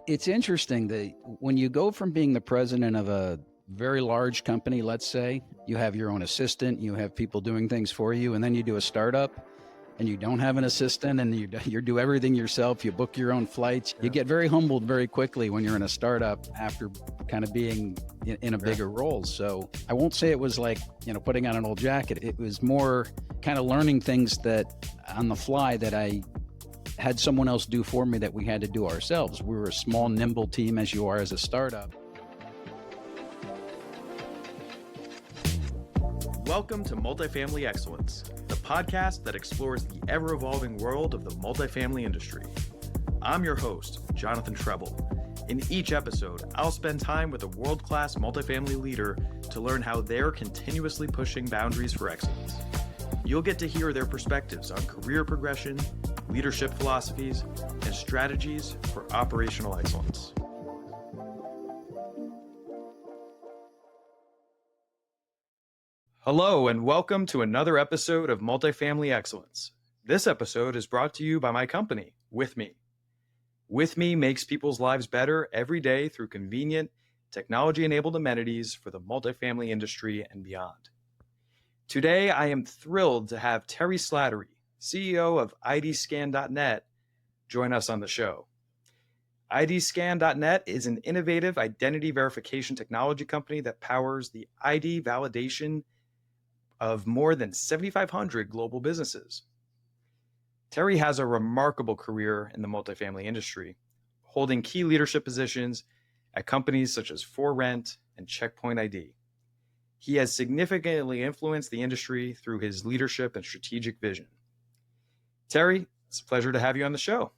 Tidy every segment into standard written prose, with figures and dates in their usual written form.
It's interesting that when you go from being the president of a very large company, let's say, you have your own assistant, you have people doing things for you, and then you do a startup and you don't have an assistant and you do everything yourself, you book your own flights. You get very humbled very quickly when you're in a startup after kind of being in a bigger role. So I won't say it was like, putting on an old jacket. It was more kind of learning things that on the fly that I had someone else do for me that we had to do ourselves. We were a small, nimble team, as you are as a startup. Welcome to Multifamily Excellence, the podcast that explores the ever-evolving world of the multifamily industry. I'm your host, Jonathan Treble. In each episode, I'll spend time with a world-class multifamily leader to learn how they're continuously pushing boundaries for excellence. You'll get to hear their perspectives on career progression, leadership philosophies, and strategies for operational excellence. Hello, and welcome to another episode of Multifamily Excellence. This episode is brought to you by my company, With Me. With Me makes people's lives better every day through convenient, technology-enabled amenities for the multifamily industry and beyond. Today, I am thrilled to have Terry Slattery, CEO of IDscan.net, join us on the show. IDscan.net is an innovative identity verification technology company that powers the ID validation of more than 7,500 global businesses. Terry has a remarkable career in the multifamily industry, holding key leadership positions at companies such as ForRent and CheckpointID. He has significantly influenced the industry through his leadership and strategic vision. Terry, it's a pleasure to have you on the show.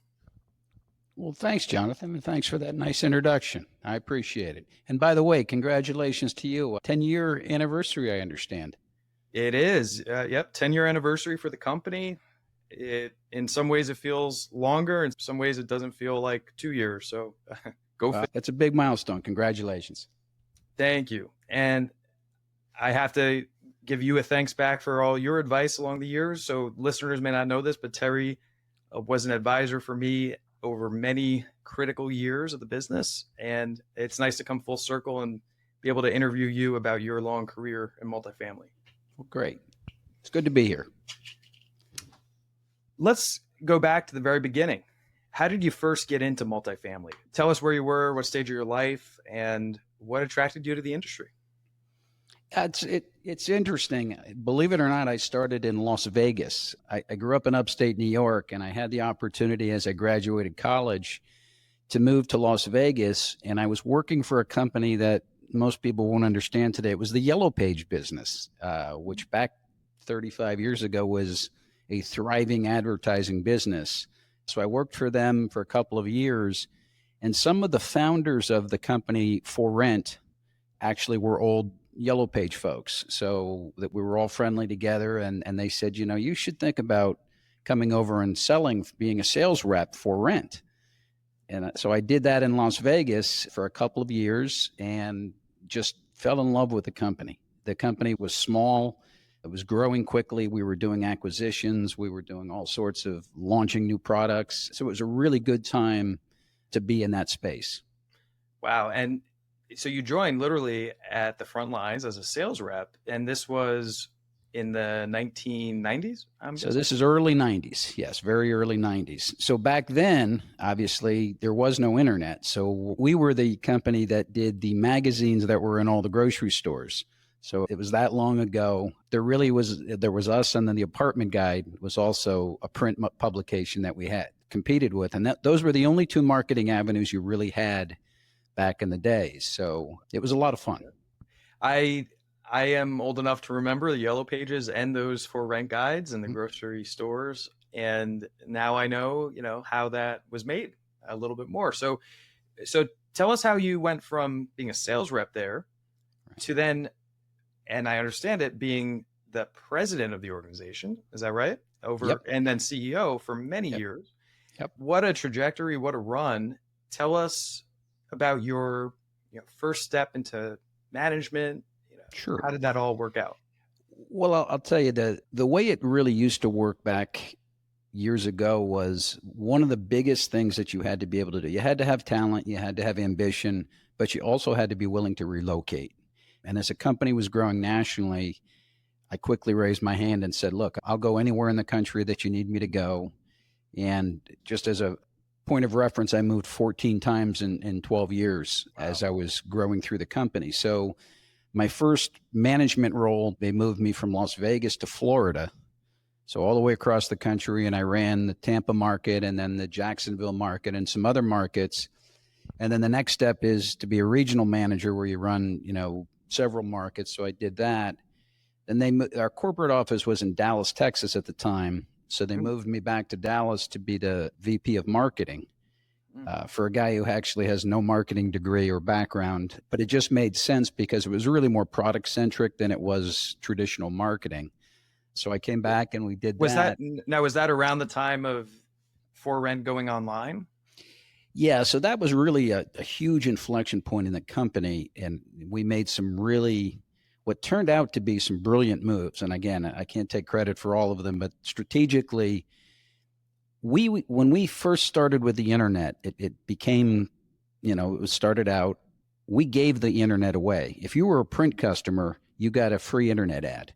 Well, thanks, Jonathan, and thanks for that nice introduction. I appreciate it. And by the way, congratulations to you. 10-year anniversary, I understand. It is. 10-year anniversary for the company. In some ways, it feels longer. In some ways, it doesn't feel like 2 years. So That's a big milestone. Congratulations. Thank you. And I have to give you a thanks back for all your advice along the years. So listeners may not know this, but Terry was an advisor for me over many critical years of the business. And it's nice to come full circle and be able to interview you about your long career in multifamily. Well, great. It's good to be here. Let's go back to the very beginning. How did you first get into multifamily? Tell us where you were, what stage of your life, and what attracted you to the industry. It's interesting. Believe it or not, I started in Las Vegas. I grew up in upstate New York, and I had the opportunity as I graduated college to move to Las Vegas, and I was working for a company that most people won't understand today. It was the Yellow Page business, which back 35 years ago was a thriving advertising business. So I worked for them for a couple of years, and some of the founders of the company ForRent actually were old Yellow Page folks. So that we were all friendly together, and they said, you should think about coming over and being a sales rep for rent. And so I did that in Las Vegas for a couple of years and just fell in love with the company. The company was small. It was growing quickly. We were doing acquisitions. We were doing all sorts of launching new products. So it was a really good time to be in that space. Wow. And so you joined literally at the front lines as a sales rep, and this was in the 1990s? So this is early 90s. Yes, very early 90s. So back then, obviously, there was no internet. So we were the company that did the magazines that were in all the grocery stores. So it was that long ago. There was us, and then the Apartment Guide was also a print publication that we had competed with. And those were the only two marketing avenues you really had back in the day. So it was a lot of fun. I am old enough to remember the Yellow Pages and those ForRent guides in the grocery stores. And now I know, how that was made a little bit more. So tell us how you went from being a sales rep there to then, and I understand it, being the president of the organization. Is that right? Yep. And then CEO for many years. Yep. What a trajectory, what a run. Tell us about your first step into management. Sure. How did that all work out? Well, I'll tell you the way it really used to work back years ago was one of the biggest things that you had to be able to do. You had to have talent, you had to have ambition, but you also had to be willing to relocate. And as a company was growing nationally, I quickly raised my hand and said, look, I'll go anywhere in the country that you need me to go. And just as a point of reference, I moved 14 times in 12 years as I was growing through the company. So my first management role, they moved me from Las Vegas to Florida. So all the way across the country, and I ran the Tampa market and then the Jacksonville market and some other markets. And then the next step is to be a regional manager where you run, several markets. So I did that. Then our corporate office was in Dallas, Texas at the time. So they moved me back to Dallas to be the VP of marketing for a guy who actually has no marketing degree or background. But it just made sense because it was really more product centric than it was traditional marketing. So I came back and we did that. Was that around the time of ForRent going online? Yeah, so that was really a huge inflection point in the company. And we made what turned out to be some brilliant moves. And again, I can't take credit for all of them, but strategically, when we first started with the internet, it became, it started out, we gave the internet away. If you were a print customer, you got a free internet ad.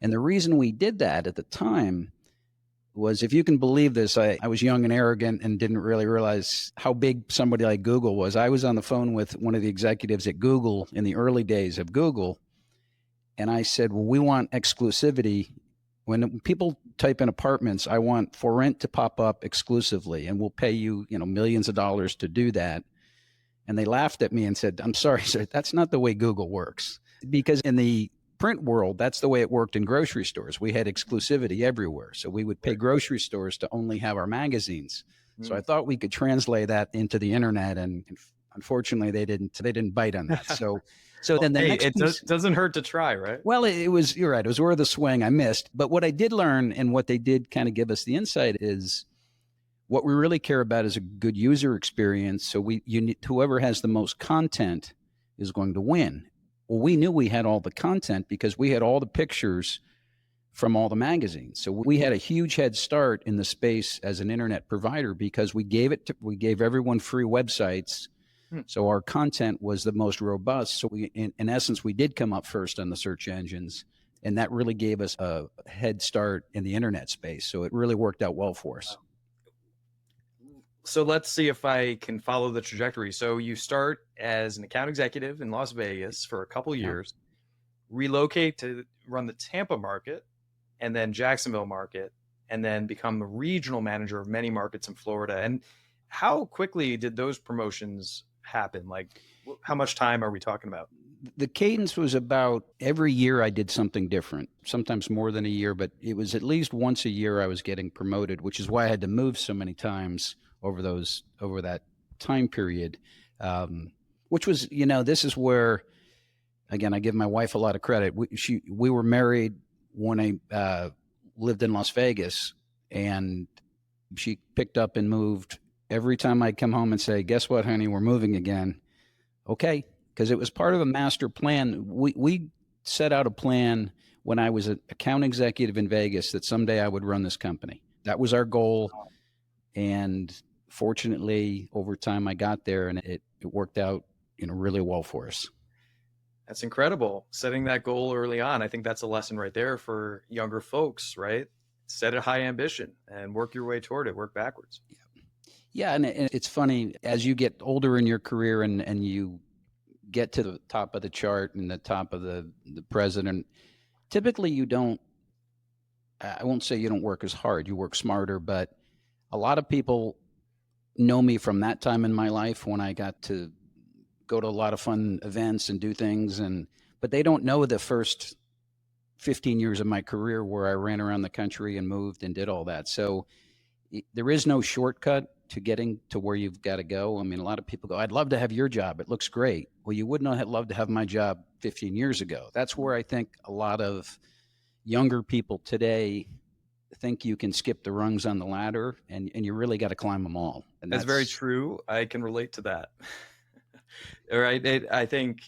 And the reason we did that at the time was, if you can believe this, I was young and arrogant and didn't really realize how big somebody like Google was. I was on the phone with one of the executives at Google in the early days of Google. And I said, well, we want exclusivity. When people type in apartments, I want ForRent to pop up exclusively, and we'll pay you, millions of dollars to do that. And they laughed at me and said, I'm sorry, sir, that's not the way Google works. Because in the print world, that's the way it worked in grocery stores. We had exclusivity everywhere. So we would pay grocery stores to only have our magazines. So I thought we could translate that into the internet, and unfortunately they didn't bite on that. So then the doesn't hurt to try, right? Well, you're right. It was worth a swing. I missed. But what I did learn, and what they did kind of give us the insight, is what we really care about is a good user experience. So whoever has the most content is going to win. Well, we knew we had all the content because we had all the pictures from all the magazines. So we had a huge head start in the space as an internet provider because we gave everyone free websites. So our content was the most robust. So in essence, we did come up first on the search engines, and that really gave us a head start in the internet space. So it really worked out well for us. So let's see if I can follow the trajectory. So you start as an account executive in Las Vegas for a couple years, relocate to run the Tampa market and then Jacksonville market, and then become the regional manager of many markets in Florida. And how quickly did those promotions happen? Like, how much time are we talking about? The cadence was about every year I did something different, sometimes more than a year, but it was at least once a year I was getting promoted, which is why I had to move so many times over that time period, which was, this is where, again, I give my wife a lot of credit. We were married when I lived in Las Vegas, and she picked up and moved every time I'd come home and say, guess what, honey, we're moving again. Okay. Because it was part of a master plan. We set out a plan when I was an account executive in Vegas that someday I would run this company. That was our goal. And fortunately, over time, I got there, and it worked out, really well for us. That's incredible. Setting that goal early on. I think that's a lesson right there for younger folks, right? Set a high ambition and work your way toward it, work backwards. Yeah. And it's funny, as you get older in your career and you get to the top of the chart and the top of the president, typically I won't say you don't work as hard, you work smarter, but a lot of people know me from that time in my life when I got to go to a lot of fun events and do things, but they don't know the first 15 years of my career where I ran around the country and moved and did all that. So there is no shortcut to getting to where you've got to go. I mean, a lot of people go, I'd love to have your job. It looks great. Well, you would not have loved to have my job 15 years ago. That's where I think a lot of younger people today think you can skip the rungs on the ladder, and you really got to climb them all. And that's very true. I can relate to that. All right. I think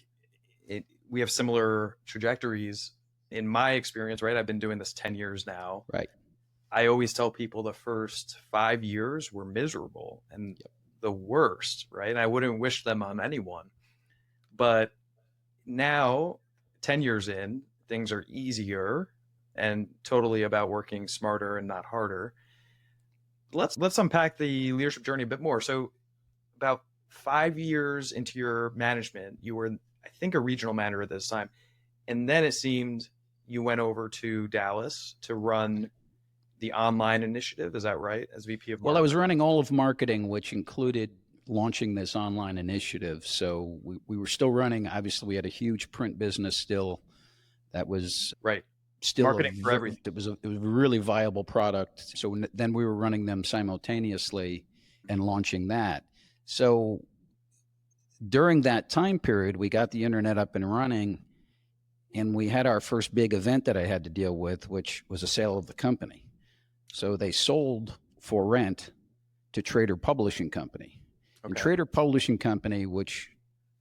we have similar trajectories in my experience, right? I've been doing this 10 years now. Right. I always tell people the first 5 years were miserable and the worst, right? And I wouldn't wish them on anyone. But now, 10 years in, things are easier and totally about working smarter and not harder. Let's unpack the leadership journey a bit more. So, about 5 years into your management, you were, I think, a regional manager at this time. And then it seemed you went over to Dallas to run the online initiative. Is that right? As VP of Well, I was marketing? running all of marketing, which included launching this online initiative. So we were still running. Obviously, we had a huge print business still that was Right. still Marketing for everything. it was a really viable product. So then we were running them simultaneously and launching that. So during that time period, we got the internet up and running, and we had our first big event that I had to deal with, which was a sale of the company. So they sold ForRent to Trader Publishing Company. And Okay. Trader Publishing Company, which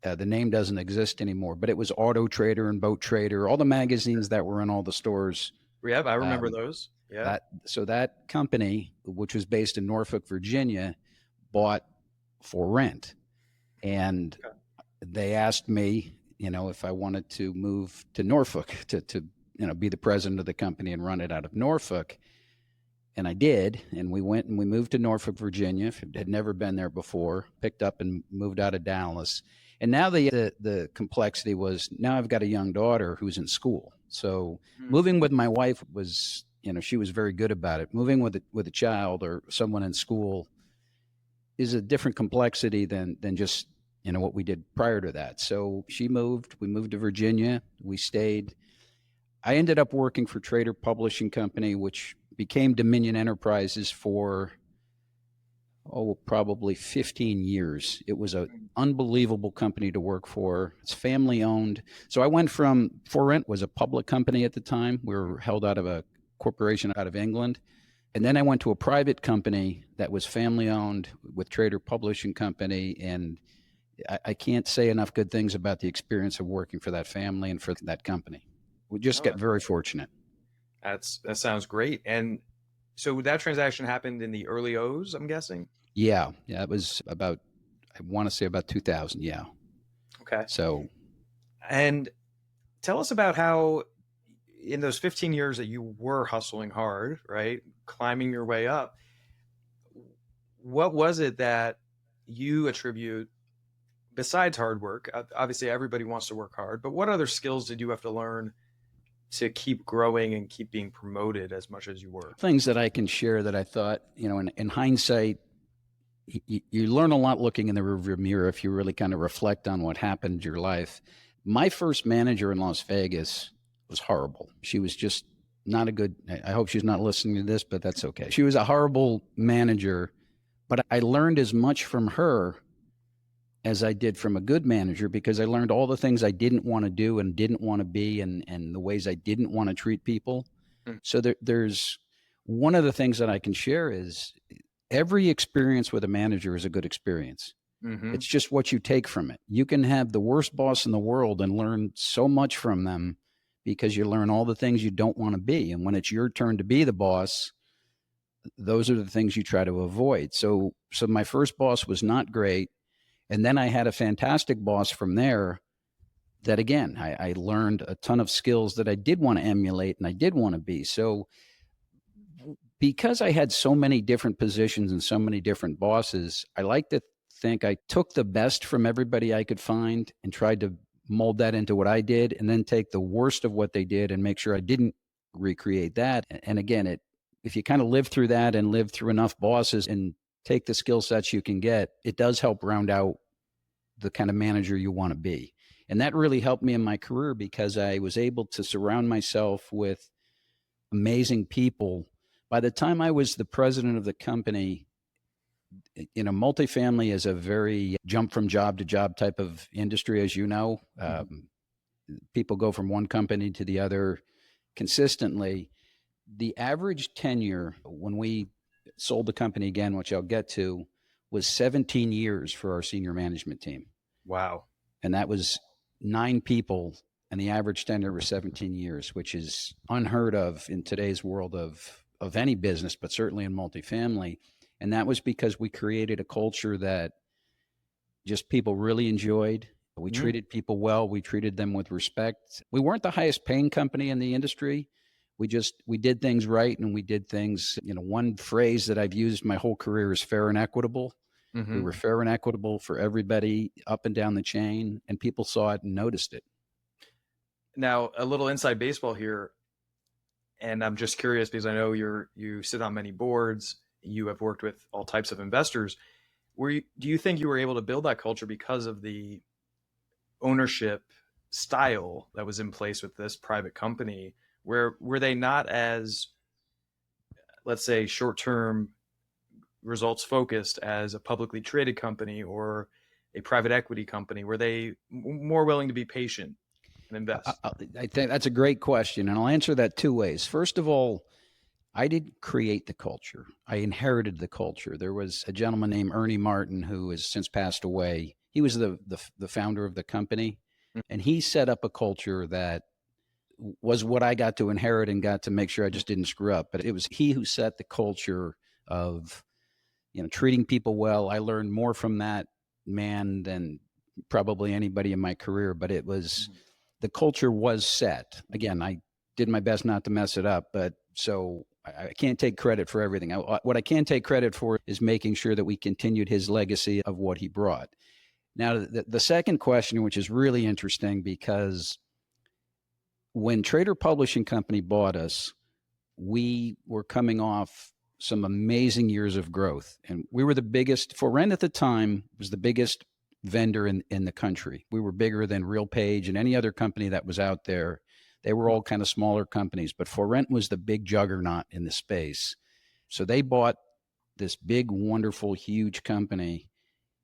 the name doesn't exist anymore, but it was Auto Trader and Boat Trader, all the magazines that were in all the stores. Yeah, I remember those. Yeah. That company, which was based in Norfolk, Virginia, bought ForRent. And Okay. they asked me, if I wanted to move to Norfolk to be the president of the company and run it out of Norfolk. And I did, and we went and we moved to Norfolk, Virginia. Had never been there before. Picked up and moved out of Dallas. And now the complexity was, now I've got a young daughter who's in school. So moving with my wife was, she was very good about it. Moving with a child or someone in school is a different complexity than just what we did prior to that. So we moved to Virginia. We stayed. I ended up working for Trader Publishing Company, which became Dominion Enterprises for, probably 15 years. It was an unbelievable company to work for. It's family owned. So I went from, ForRent was a public company at the time. We were held out of a corporation out of England. And then I went to a private company that was family owned with Trader Publishing Company. And I can't say enough good things about the experience of working for that family and for that company. We just got very fortunate. That sounds great. And so that transaction happened in the early O's, I'm guessing? Yeah. It was about, I want to say about 2000. Yeah. Okay. So. And tell us about how in those 15 years that you were hustling hard, right? Climbing your way up, what was it that you attribute, besides hard work? Obviously, everybody wants to work hard, but what other skills did you have to learn to keep growing and keep being promoted as much as you were? Things that I can share that I thought, in hindsight, you learn a lot looking in the rearview mirror if you really kind of reflect on what happened in your life. My first manager in Las Vegas was horrible. She was just not a good, I hope she's not listening to this, but that's okay. She was a horrible manager, but I learned as much from her as I did from a good manager, because I learned all the things I didn't want to do and didn't want to be, and the ways I didn't want to treat people. So there's one of the things that I can share is every experience with a manager is a good experience. It's just what you take from it. You can have the worst boss in the world and learn so much from them because you learn all the things you don't want to be. And when it's your turn to be the boss, those are the things you try to avoid. So my first boss was not great. And then I had a fantastic boss from there that, again, I learned a ton of skills that I did want to emulate and I did want to be. So because I had so many different positions and so many different bosses, I like to think I took the best from everybody I could find and tried to mold that into what I did, and then take the worst of what they did and make sure I didn't recreate that. And again, if you kind of live through that and live through enough bosses and take the skill sets you can get, it does help round out the kind of manager you want to be. And that really helped me in my career because I was able to surround myself with amazing people. By the time I was the president of the company, multifamily is a very jump from job to job type of industry, as you know. People go from one company to the other consistently. The average tenure when we sold the company again, which I'll get to, was 17 years for our senior management team. Wow. And that was 9 people, and the average tenure was 17 years, which is unheard of in today's world of of any business, but certainly in multifamily. And that was because we created a culture that just people really enjoyed. We treated people well. We treated them with respect. We weren't the highest paying company in the industry. We did things right, and we did things, one phrase that I've used my whole career is fair and equitable. We were fair and equitable for everybody up and down the chain, and people saw it and noticed it. Now, a little inside baseball here, and I'm just curious because I know you sit on many boards, you have worked with all types of investors. Do you think you were able to build that culture because of the ownership style that was in place with this private company? Were they not as, let's say, short-term results focused as a publicly traded company or a private equity company? Were they more willing to be patient and invest? I think that's a great question, and I'll answer that two ways. First of all, I didn't create the culture. I inherited the culture. There was a gentleman named Ernie Martin who has since passed away. He was the founder of the company, and he set up a culture that was what I got to inherit and got to make sure I just didn't screw up. But it was he who set the culture of, treating people well. I learned more from that man than probably anybody in my career, but it was, the culture was set. Again, I did my best not to mess it up, but so I can't take credit for everything. What I can take credit for is making sure that we continued his legacy of what he brought. Now, the second question, which is really interesting, because when Trader Publishing Company bought us, we were coming off some amazing years of growth. And we were the biggest, ForRent at the time was the biggest vendor in the country. We were bigger than RealPage and any other company that was out there. They were all kind of smaller companies, but ForRent was the big juggernaut in the space. So they bought this big, wonderful, huge company.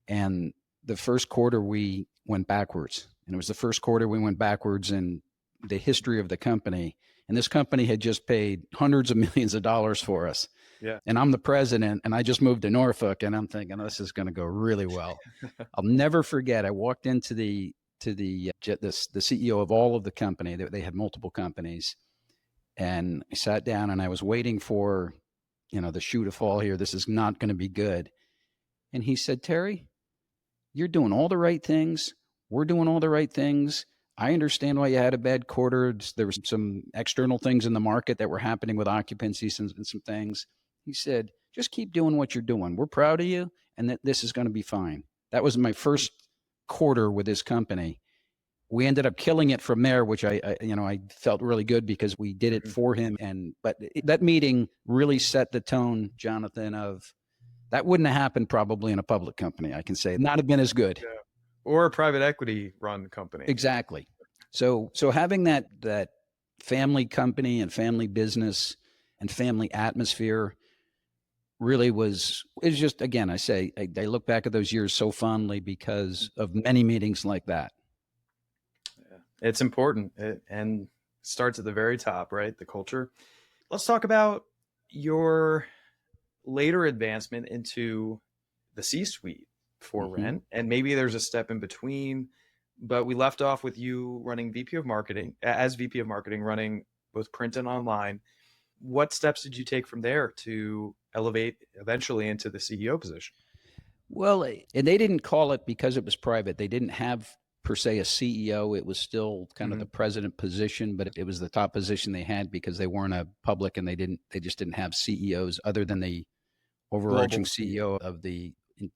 And the first quarter we went backwards. And it was the first quarter we went backwards in the history of the company. And this company had just paid hundreds of millions of dollars for us. Yeah. And I'm the president, and I just moved to Norfolk, and I'm thinking, oh, this is going to go really well. I'll never forget. I walked into the CEO of all of the company. They had multiple companies, and I sat down and I was waiting for, the shoe to fall here. This is not going to be good. And he said, Terry, you're doing all the right things. We're doing all the right things. I understand why you had a bad quarter. There was some external things in the market that were happening with occupancies and some things. He said, just keep doing what you're doing. We're proud of you, and that this is going to be fine. That was my first quarter with this company. We ended up killing it from there, which I felt really good because we did it for him. But that meeting really set the tone, Jonathan, of that wouldn't have happened probably in a public company. I can say not have been as good. Yeah. Or a private equity run company. Exactly. So having that family company and family business and family atmosphere really it's just, again, I look back at those years so fondly because of many meetings like that. Yeah. It's important and starts at the very top, right? The culture. Let's talk about your later advancement into the C-suite ForRent, and maybe there's a step in between, but we left off with you running VP of Marketing, running both print and online. What steps did you take from there to elevate eventually into the CEO position? Well, and they didn't call it because it was private. They didn't have per se a CEO. It was still kind of the president position, but it was the top position they had because they weren't a public and they just didn't have CEOs other than the overarching CEO of the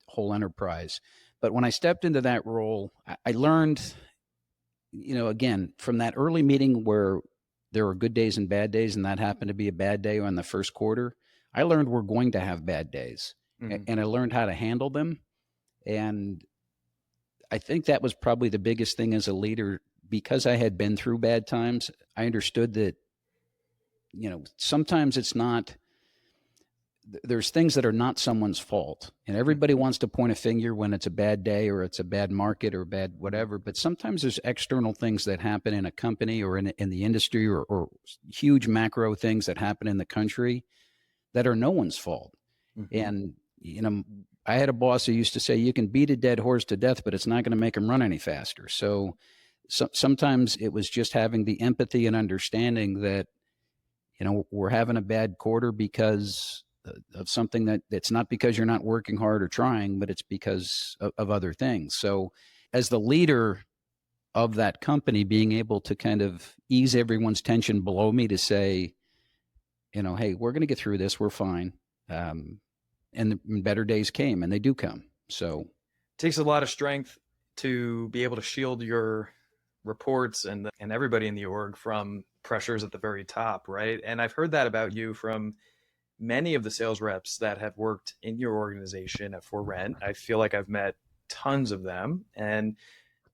whole enterprise. But when I stepped into that role, I learned, again, from that early meeting where there were good days and bad days, and that happened to be a bad day on the first quarter, I learned we're going to have bad days, and I learned how to handle them. And I think that was probably the biggest thing as a leader, because I had been through bad times. I understood that, sometimes there's things that are not someone's fault, and everybody wants to point a finger when it's a bad day or it's a bad market or bad whatever. But sometimes there's external things that happen in a company or in the industry or huge macro things that happen in the country that are no one's fault. And, I had a boss who used to say, you can beat a dead horse to death, but it's not going to make him run any faster. So sometimes it was just having the empathy and understanding that, we're having a bad quarter because of something that's not because you're not working hard or trying, but it's because of other things. So as the leader of that company, being able to kind of ease everyone's tension below me to say, hey, we're going to get through this. We're fine. And the better days came, and they do come. So it takes a lot of strength to be able to shield your reports and everybody in the org from pressures at the very top, right? And I've heard that about you from many of the sales reps that have worked in your organization at ForRent. I feel like I've met tons of them. And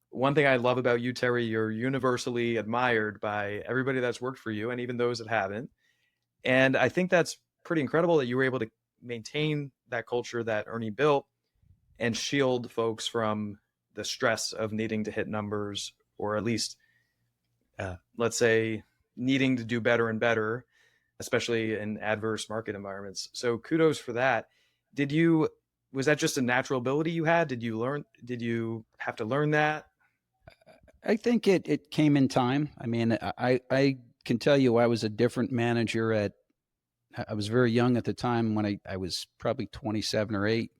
one thing I love about you, Terry, you're universally admired by everybody that's worked for you and even those that haven't. And I think that's pretty incredible that you were able to maintain that culture that Ernie built and shield folks from the stress of needing to hit numbers, or at least, let's say, needing to do better and better, especially in adverse market environments. So kudos for that. Was that just a natural ability you had? Did you have to learn that? I think it came in time. I mean, I can tell you I was a different manager I was very young at the time when I was probably 27 or 8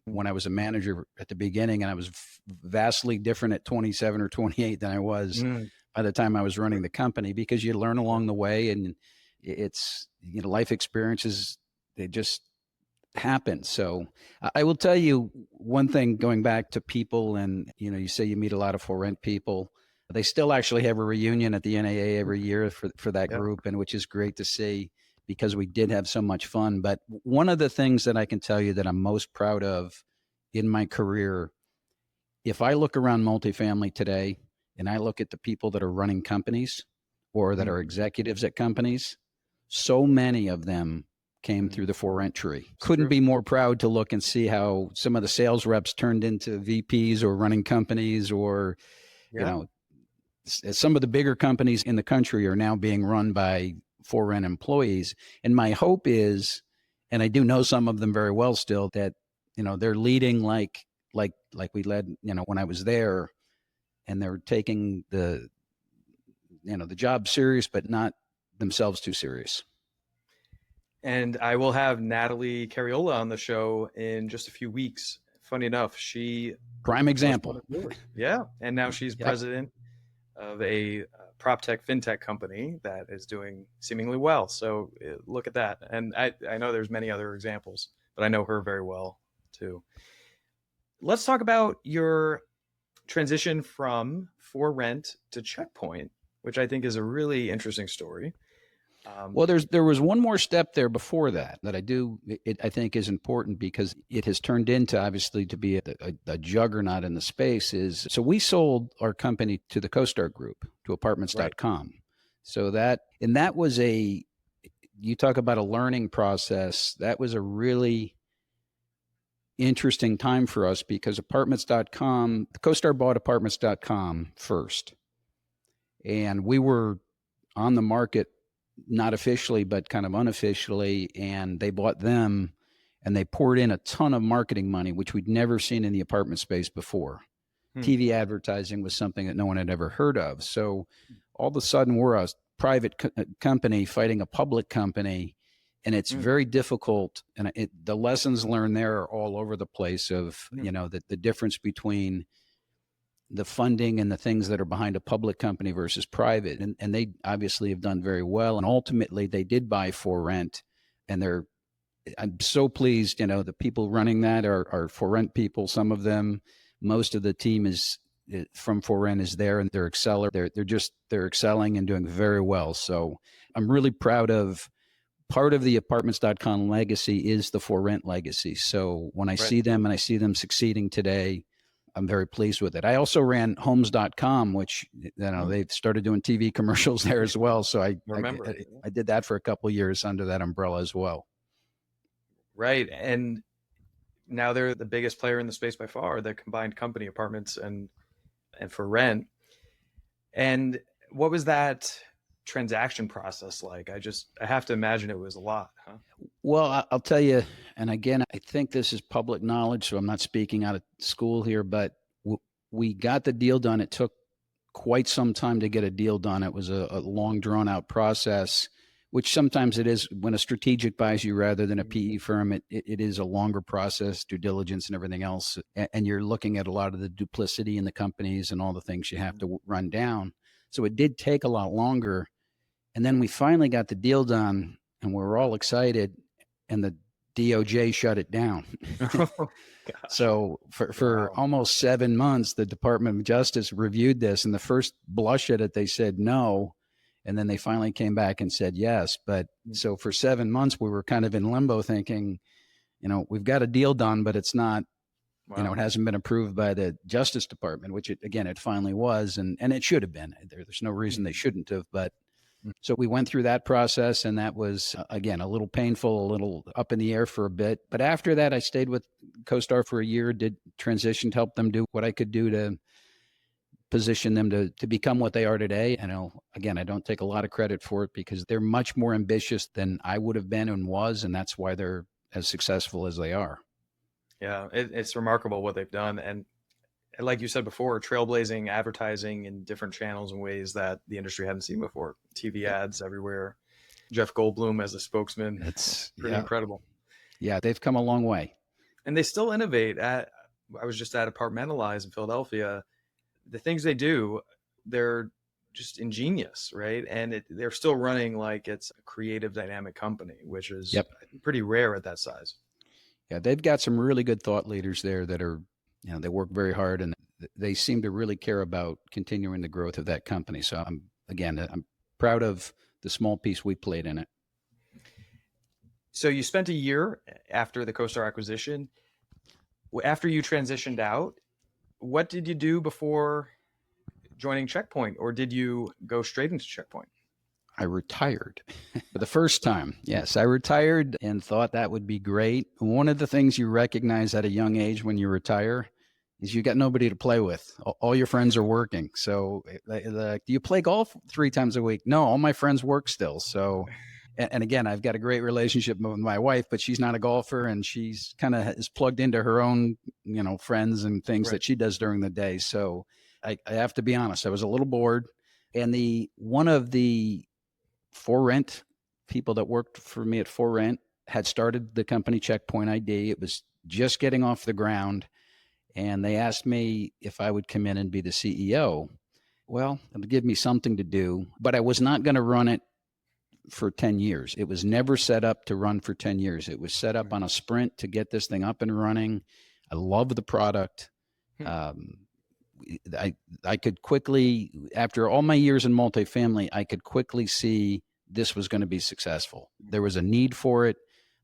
when I was a manager at the beginning, and I was vastly different at 27 or 28 than I was by the time I was running the company, because you learn along the way, and it's, life experiences, they just happen. So I will tell you one thing, going back to people, and, you say you meet a lot of ForRent people. They still actually have a reunion at the NAA every year for that group, and which is great to see, because we did have so much fun. But one of the things that I can tell you that I'm most proud of in my career, if I look around multifamily today and I look at the people that are running companies or that are executives at companies, so many of them came through the ForRent tree. Couldn't be more proud to look and see how some of the sales reps turned into VPs or running companies, or, some of the bigger companies in the country are now being run by ForRent employees. And my hope is, and I do know some of them very well still, that, they're leading like we led, when I was there, and they're taking the job serious, but not themselves too serious. And I will have Natalie Carriola on the show in just a few weeks. Funny enough, she prime example. Yeah. And now she's president of a prop tech fintech company that is doing seemingly well. So look at that. And I know there's many other examples, but I know her very well too. Let's talk about your transition from ForRent to Checkpoint, which I think is a really interesting story. Well, there was one more step there before that I think is important, because it has turned into, obviously, to be a juggernaut in the space. So we sold our company to the CoStar Group, to apartments.com. Right. So that was you talk about a learning process. That was a really interesting time for us, because apartments.com, CoStar bought apartments.com first. And we were on the market, not officially, but kind of unofficially, and they bought them, and they poured in a ton of marketing money, which we'd never seen in the apartment space before. TV advertising was something that no one had ever heard of. So all of a sudden, we're a private company fighting a public company, and it's very difficult. And the lessons learned there are all over the place of, the difference between the funding and the things that are behind a public company versus private. And they obviously have done very well. And ultimately they did buy ForRent, and I'm so pleased, the people running that are ForRent people. Some of them, most of the team is from ForRent is there, and they're they're excelling and doing very well. So I'm really proud of part of the apartments.com legacy is the ForRent legacy. So when I see them and I see them succeeding today, I'm very pleased with it. I also ran homes.com, which, they've started doing TV commercials there as well. So I did that for a couple of years under that umbrella as well. Right. And now they're the biggest player in the space by far, the combined company, apartments and ForRent. And what was that transaction process like? I have to imagine it was a lot, huh? Well, I'll tell you, and again, I think this is public knowledge, so I'm not speaking out of school here, but we got the deal done. It took quite some time to get a deal done. It was a long, drawn-out process. which sometimes it is when a strategic buys you rather than a PE firm, it is a longer process, due diligence and everything else. And you're looking at a lot of the duplicity in the companies and all the things you have to run down. So it did take a lot longer. And then we finally got the deal done and we were all excited and the DOJ shut it down. Oh, gosh. So for almost 7 months, the Department of Justice reviewed this, and the first blush at it, they said no. And then they finally came back and said yes. But so for 7 months, we were kind of in limbo thinking, we've got a deal done, but it's not, it hasn't been approved by the Justice Department, which it finally was. And it should have been. There's no reason they shouldn't have. But so we went through that process, and that was, again, a little painful, a little up in the air for a bit. But after that, I stayed with CoStar for a year, did transition to help them do what I could do to position them to become what they are today. Again, I don't take a lot of credit for it because they're much more ambitious than I would have been and was, and that's why they're as successful as they are. Yeah, it's remarkable what they've done. And like you said before, trailblazing advertising in different channels and ways that the industry hadn't seen before. TV ads everywhere. Jeff Goldblum as a spokesman. It's pretty incredible. Yeah, they've come a long way. And they still innovate. I was just at Apartmentalize in Philadelphia. The things they do, they're just ingenious, right? And they're still running like it's a creative, dynamic company, which is pretty rare at that size. Yeah, they've got some really good thought leaders there that are, they work very hard, and they seem to really care about continuing the growth of that company. So I'm proud of the small piece we played in it. So you spent a year after the CoStar acquisition. After you transitioned out, what did you do before joining Checkpoint, or did you go straight into Checkpoint? I retired for the first time. Yes, I retired and thought that would be great. One of the things you recognize at a young age when you retire is you got nobody to play with. All your friends are working. So do you play golf 3 times a week? No, all my friends work still. So, and again, I've got a great relationship with my wife, but she's not a golfer, and she's kind of is plugged into her own, friends and things that she does during the day. So I have to be honest, I was a little bored. And one of the ForRent people that worked for me at ForRent had started the company CheckpointID. It was just getting off the ground, and they asked me if I would come in and be the CEO. Well, it would give me something to do, but I was not going to run it for 10 years. It was never set up to run for 10 years. It was set up on a sprint to get this thing up and running. I love the product. I could quickly, after all my years in multifamily, I could quickly see this was going to be successful. There was a need for it.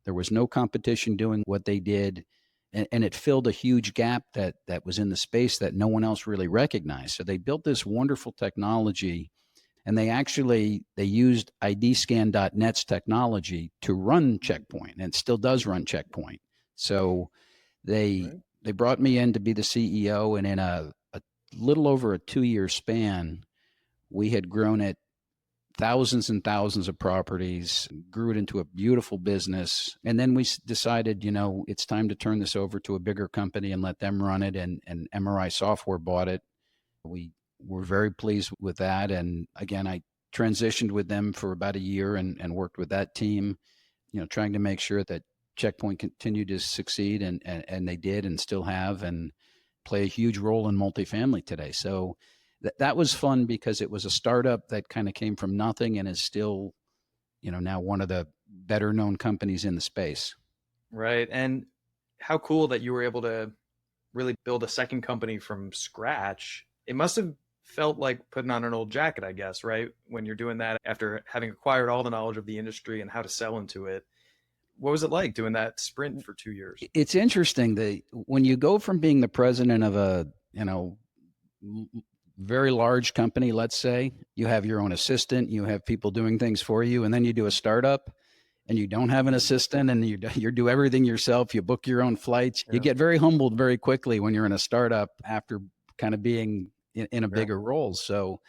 There was no competition doing what they did. And it filled a huge gap that was in the space that no one else really recognized. So they built this wonderful technology, and they used IDscan.net's technology to run Checkpoint, and it still does run Checkpoint. So they brought me in to be the CEO, and in a little over a 2-year span, we had grown it thousands and thousands of properties, grew it into a beautiful business. And then we decided, it's time to turn this over to a bigger company and let them run it. And MRI Software bought it. We were very pleased with that. And again, I transitioned with them for about a year and worked with that team, trying to make sure that Checkpoint continued to succeed. And they did and still have, and play a huge role in multifamily today. So that was fun because it was a startup that kind of came from nothing and is still, now one of the better known companies in the space. Right. And how cool that you were able to really build a second company from scratch. It must have felt like putting on an old jacket, I guess, right? When you're doing that after having acquired all the knowledge of the industry and how to sell into it. What was it like doing that sprint for 2 years? It's interesting when you go from being the president of a, very large company, let's say, you have your own assistant, you have people doing things for you, and then you do a startup and you don't have an assistant and you do everything yourself, you book your own flights. You get very humbled very quickly when you're in a startup after kind of being in a bigger role. So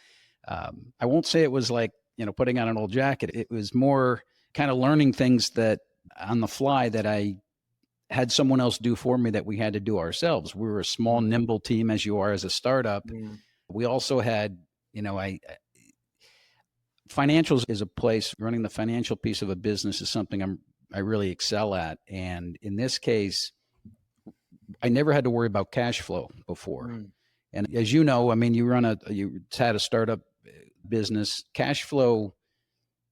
I won't say it was like, putting on an old jacket. It was more kind of learning things that on the fly that I had someone else do for me that we had to do ourselves. We were a small, nimble team, as you are as a startup. We also had, financials is a place, running the financial piece of a business is something I really excel at. And in this case, I never had to worry about cash flow before. Mm. And as you know, I mean, you had a startup business. Cash flow,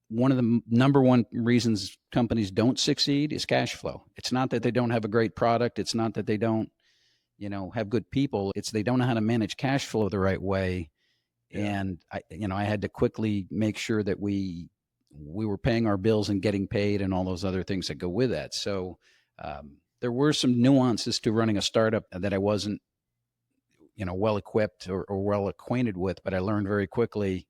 one of the number one reasons companies don't succeed is cash flow. It's not that they don't have a great product. It's not that they don't, have good people. It's they don't know how to manage cash flow the right way. Yeah. And I had to quickly make sure that we were paying our bills and getting paid and all those other things that go with that. So there were some nuances to running a startup that I wasn't, well equipped or well acquainted with, but I learned very quickly,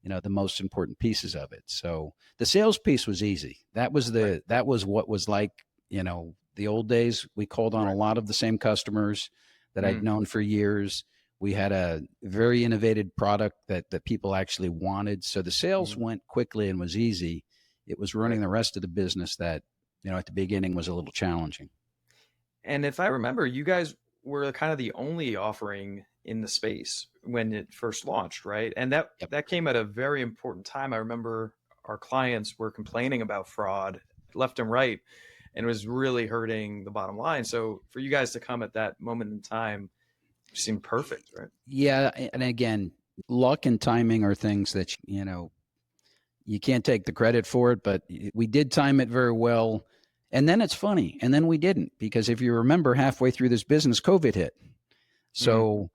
the most important pieces of it. So the sales piece was easy. That was what was like, the old days. We called on a lot of the same customers that I'd known for years. We had a very innovative product that people actually wanted. So the sales went quickly and was easy. It was running the rest of the business that, at the beginning was a little challenging. And if I remember, you guys were kind of the only offering in the space when it first launched, right? And that came at a very important time. I remember our clients were complaining about fraud left and right, and it was really hurting the bottom line. So for you guys to come at that moment in time seemed perfect, right? Yeah. And again, luck and timing are things that, you can't take the credit for it, but we did time it very well. And then it's funny. And then we didn't, because if you remember, halfway through this business, COVID hit. So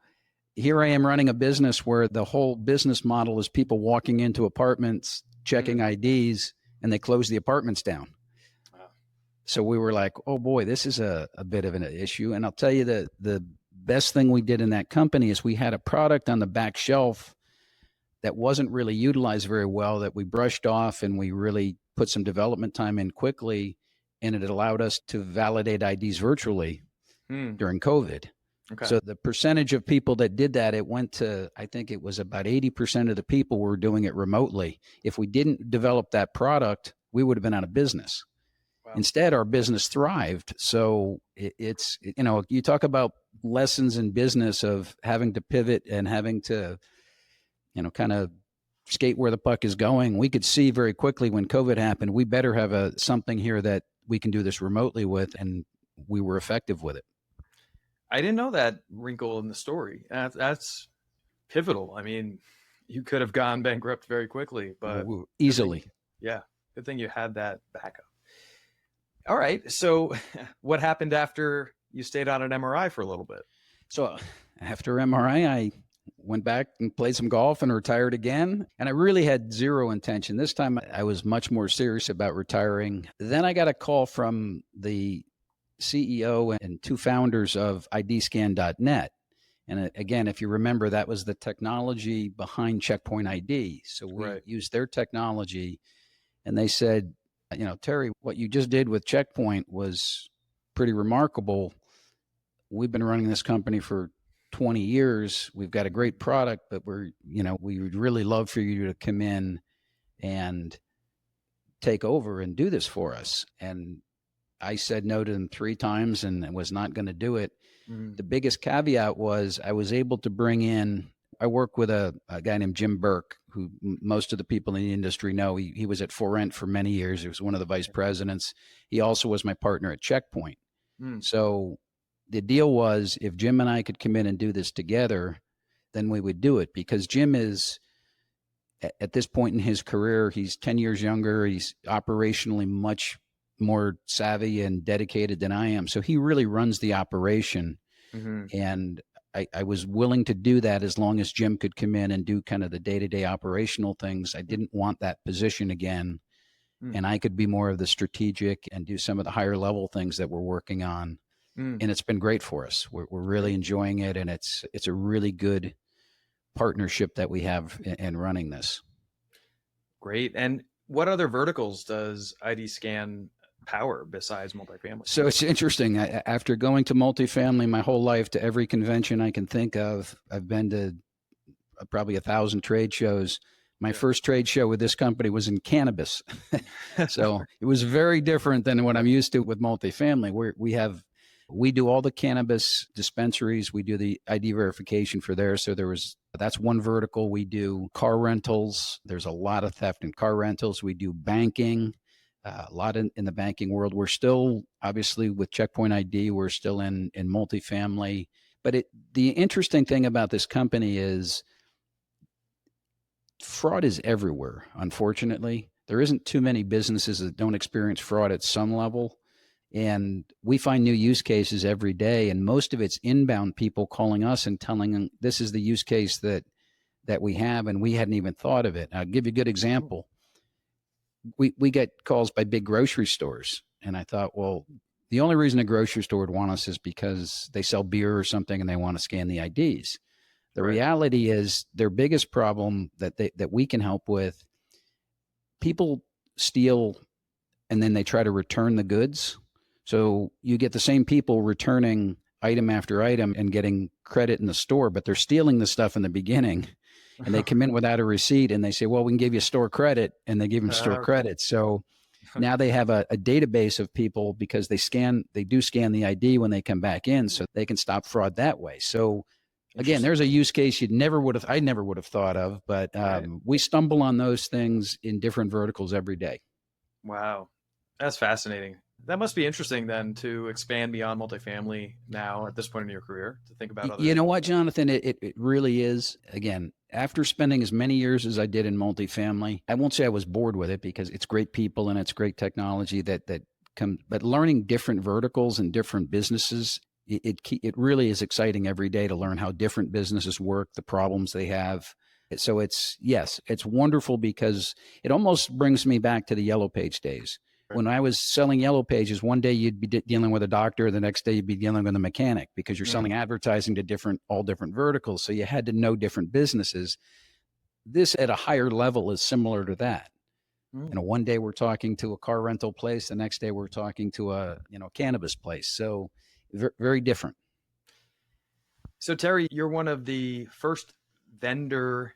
here I am running a business where the whole business model is people walking into apartments, checking IDs, and they close the apartments down. Wow. So we were like, oh boy, this is a bit of an issue. And I'll tell you that the best thing we did in that company is we had a product on the back shelf that wasn't really utilized very well, that we brushed off, and we really put some development time in quickly. And it allowed us to validate IDs virtually during COVID. Okay. So the percentage of people that did that, it went to, I think it was about 80% of the people were doing it remotely. If we didn't develop that product, we would have been out of business. Wow. Instead, our business thrived. So it's, you talk about lessons in business of having to pivot and having to, kind of skate where the puck is going. We could see very quickly when COVID happened, we better have something here that we can do this remotely with, and we were effective with it. I didn't know that wrinkle in the story. That's pivotal. I mean, you could have gone bankrupt very quickly, but easily. Good thing you had that backup. All right. So what happened after you stayed on an MRI for a little bit? So after MRI, I went back and played some golf and retired again. And I really had zero intention. This time I was much more serious about retiring. Then I got a call from the CEO and two founders of IDscan.net. And again, if you remember, that was the technology behind CheckpointID. So we used their technology, and they said, Terry, what you just did with Checkpoint was pretty remarkable. We've been running this company for 20 years. We've got a great product, but we would really love for you to come in and take over and do this for us. And I said no to them 3 times and was not going to do it. The biggest caveat was I was able to bring in, I work with a guy named Jim Burke, who most of the people in the industry know. He was at ForRent for many years. He was one of the vice presidents. He also was my partner at Checkpoint. So the deal was, if Jim and I could come in and do this together, then we would do it, because Jim is, at this point in his career, he's 10 years younger. He's operationally much more savvy and dedicated than I am. So he really runs the operation. And I was willing to do that as long as Jim could come in and do kind of the day-to-day operational things. I didn't want that position again. And I could be more of the strategic and do some of the higher level things that we're working on. And it's been great for us. We're really enjoying it. And it's a really good partnership that we have in running this. Great. And what other verticals does IDscan power besides multifamily? So it's interesting. After going to multifamily my whole life, to every convention I can think of, I've been to probably 1,000 trade shows. My first trade show with this company was in cannabis. So it was very different than what I'm used to with multifamily. We have We do all the cannabis dispensaries. We do the ID verification for there. So that's one vertical. We do car rentals. There's a lot of theft in car rentals. We do banking, a lot in the banking world. We're still, obviously, with Checkpoint ID, we're still in multifamily. But the interesting thing about this company is fraud is everywhere, unfortunately. There isn't too many businesses that don't experience fraud at some level. And we find new use cases every day. And most of it's inbound people calling us and telling them this is the use case that we have, and we hadn't even thought of it. I'll give you a good example. We get calls by big grocery stores. And I thought, well, the only reason a grocery store would want us is because they sell beer or something and they want to scan the IDs. The reality is their biggest problem that we can help with, people steal and then they try to return the goods. So you get the same people returning item after item and getting credit in the store, but they're stealing the stuff in the beginning and they come in without a receipt and they say, well, we can give you store credit, and they give them store credit. So now they have a database of people because they do scan the ID when they come back in, so they can stop fraud that way. So again, there's a use case I never would have thought of, but we stumble on those things in different verticals every day. Wow. That's fascinating. That must be interesting then to expand beyond multifamily now at this point in your career, to think about other. You know what, Jonathan? It really is. Again, after spending as many years as I did in multifamily, I won't say I was bored with it because it's great people and it's great technology that comes, but learning different verticals and different businesses, it really is exciting every day to learn how different businesses work, the problems they have. So it's wonderful because it almost brings me back to the Yellow Page days. When I was selling Yellow Pages, one day you'd be dealing with a doctor, the next day you'd be dealing with a mechanic because you're selling advertising to all different verticals. So you had to know different businesses. This at a higher level is similar to that. One day we're talking to a car rental place, the next day we're talking to a cannabis place. So very different. So Terry, you're one of the first vendor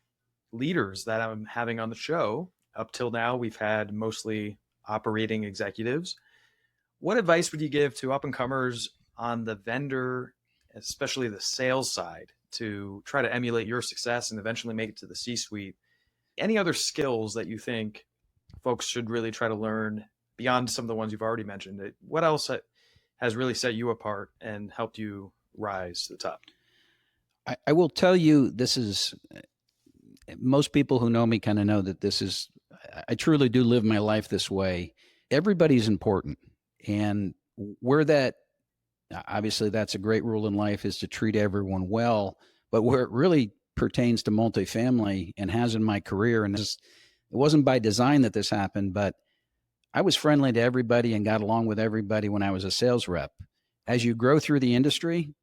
leaders that I'm having on the show. Up till now, we've had mostly operating executives. What advice would you give to up and comers on the vendor, especially the sales side, to try to emulate your success and eventually make it to the C-suite? Any other skills that you think folks should really try to learn beyond some of the ones you've already mentioned? What else has really set you apart and helped you rise to the top? I will tell you, most people who know me kind of know that I truly do live my life this way. Everybody's important. And obviously that's a great rule in life, is to treat everyone well. But where it really pertains to multifamily and has in my career, and it wasn't by design that this happened, but I was friendly to everybody and got along with everybody when I was a sales rep. As you grow through the industry,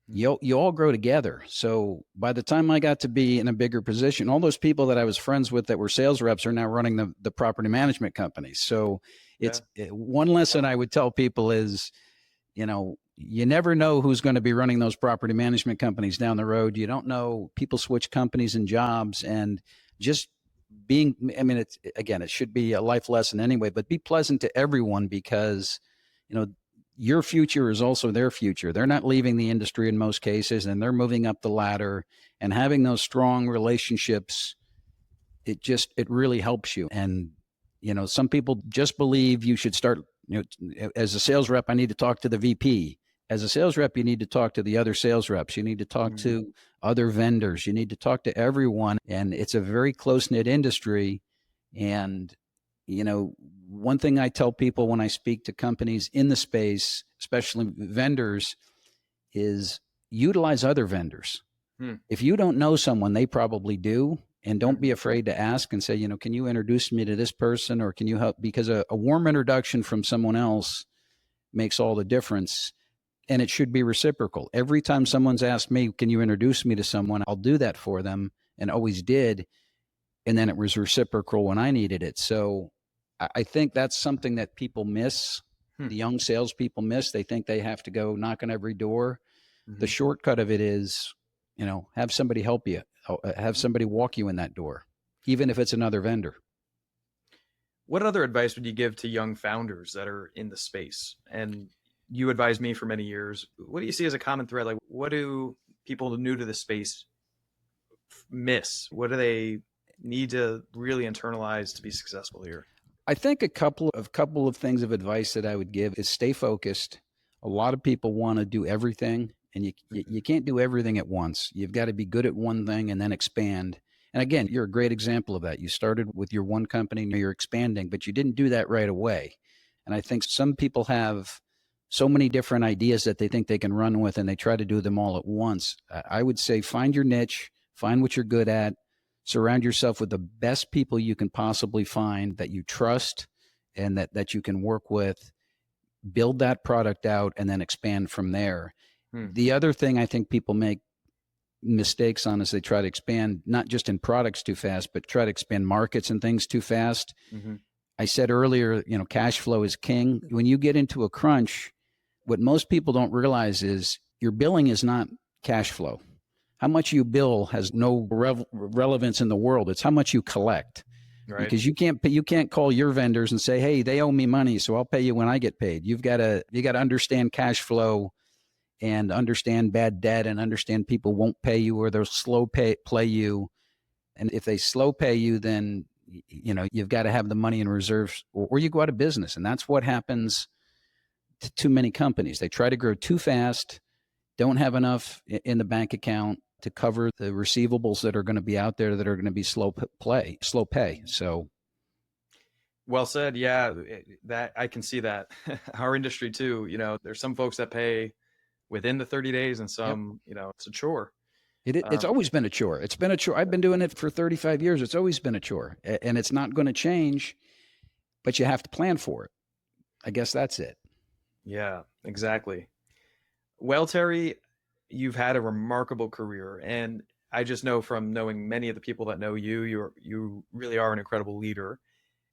you all grow together. So by the time I got to be in a bigger position, all those people that I was friends with that were sales reps are now running the property management companies. So one lesson I would tell people is, you never know who's going to be running those property management companies down the road. You don't know. People switch companies and jobs, and just it should be a life lesson anyway, but be pleasant to everyone because, your future is also their future. They're not leaving the industry in most cases, and they're moving up the ladder, and having those strong relationships, it really helps you. And, some people just believe you should start, as a sales rep, I need to talk to the VP. As a sales rep, you need to talk to the other sales reps. You need to talk to other vendors. You need to talk to everyone. And it's a very close-knit industry. And, one thing I tell people when I speak to companies in the space, especially vendors, is utilize other vendors. If you don't know someone, they probably do. And don't be afraid to ask and say, can you introduce me to this person, or can you help? Because a warm introduction from someone else makes all the difference. And it should be reciprocal. Every time someone's asked me, can you introduce me to someone? I'll do that for them, and always did. And then it was reciprocal when I needed it. So I think that's something that people miss. The young salespeople miss. They think they have to go knock on every door. The shortcut of it is, have somebody help you, have somebody walk you in that door, even if it's another vendor. What other advice would you give to young founders that are in the space? And You advised me for many years. What do you see as a common thread? Like, what do people new to the space miss? What do they need to really internalize to be successful here? I think a couple of things of advice that I would give is stay focused. A lot of people want to do everything, and you can't do everything at once. You've got to be good at one thing and then expand. And again, you're a great example of that. You started with your one company, now you're expanding, but you didn't do that right away. And I think some people have so many different ideas that they think they can run with, and they try to do them all at once. I would say find your niche, find what you're good at, surround yourself with the best people you can possibly find that you trust and that you can work with, build that product out, and then expand from there. The other thing I think people make mistakes on is they try to expand not just in products too fast, but try to expand markets and things too fast. I said earlier, cash flow is king. When you get into a crunch, what most people don't realize is your billing is not cash flow. How much you bill has no relevance in the world. It's how much you collect. Right. Because you can't call your vendors and say, hey, they owe me money, so I'll pay you when I get paid. You got to understand cash flow and understand bad debt and understand people won't pay you or they'll slow play you. And if they slow pay you, then you've got to have the money in reserves or you go out of business. And that's what happens to too many companies. They try to grow too fast, don't have enough in the bank account to cover the receivables that are going to be out there that are going to be slow pay. So well said. Yeah, that I can see that. Our industry too, there's some folks that pay within the 30 days and some, it's a chore. It's always been a chore. It's been a chore. I've been doing it for 35 years. It's always been a chore, and it's not going to change, but you have to plan for it. I guess that's it. Yeah, exactly. Well, Terry, you've had a remarkable career, and I just know from knowing many of the people that know you, you really are an incredible leader.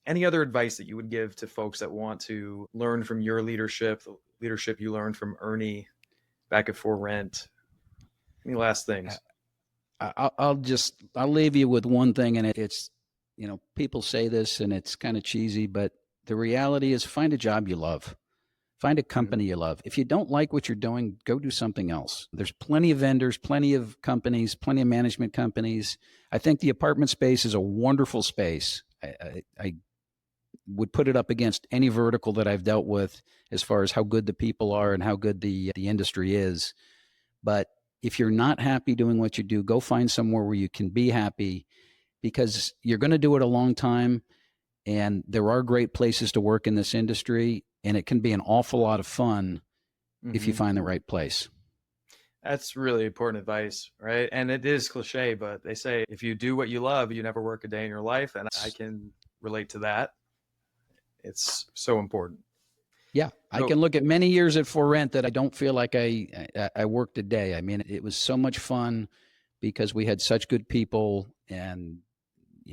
Any other advice that you would give to folks that want to learn from your leadership, the leadership you learned from Ernie back at ForRent? Any last things? I'll leave you with one thing, and it's, people say this and it's kind of cheesy, but the reality is find a job you love. Find a company you love. If you don't like what you're doing, go do something else. There's plenty of vendors, plenty of companies, plenty of management companies. I think the apartment space is a wonderful space. I would put it up against any vertical that I've dealt with as far as how good the people are and how good the industry is. But if you're not happy doing what you do, go find somewhere where you can be happy, because you're going to do it a long time. And there are great places to work in this industry, and it can be an awful lot of fun if you find the right place. That's really important advice, right? And it is cliche, but they say if you do what you love, you never work a day in your life. And I can relate to that. It's so important. Yeah, I can look at many years at ForRent that I don't feel like I worked a day. I mean, it was so much fun because we had such good people, and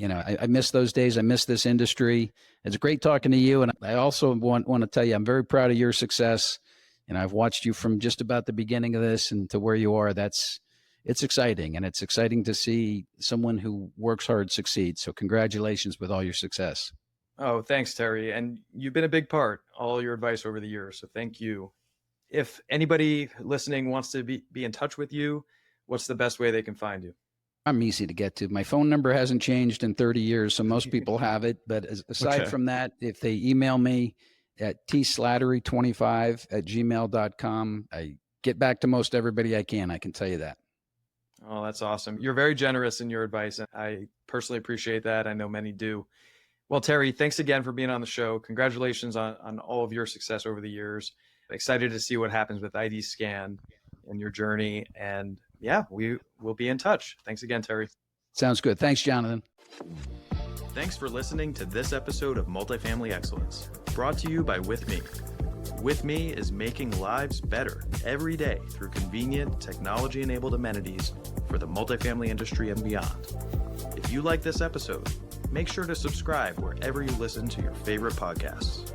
I miss those days. I miss this industry. It's great talking to you, and I also want to tell you I'm very proud of your success. And I've watched you from just about the beginning of this and to where you are. It's exciting, and it's exciting to see someone who works hard succeed. So congratulations with all your success. Oh, thanks, Terry. And you've been a big part, all your advice over the years. So thank you. If anybody listening wants to be in touch with you, what's the best way they can find you? I'm easy to get to. My phone number hasn't changed in 30 years, so most people have it. But aside from that, if they email me at tslattery25@gmail.com, I get back to most everybody I can tell you that. Oh, that's awesome. You're very generous in your advice, and I personally appreciate that. I know many do. Well, Terry, thanks again for being on the show. Congratulations on all of your success over the years. Excited to see what happens with ID Scan and your journey. And yeah, we will be in touch. Thanks again, Terry. Sounds good. Thanks, Jonathan. Thanks for listening to this episode of Multifamily Excellence, brought to you by With Me. With Me is making lives better every day through convenient, technology-enabled amenities for the multifamily industry and beyond. If you like this episode, make sure to subscribe wherever you listen to your favorite podcasts.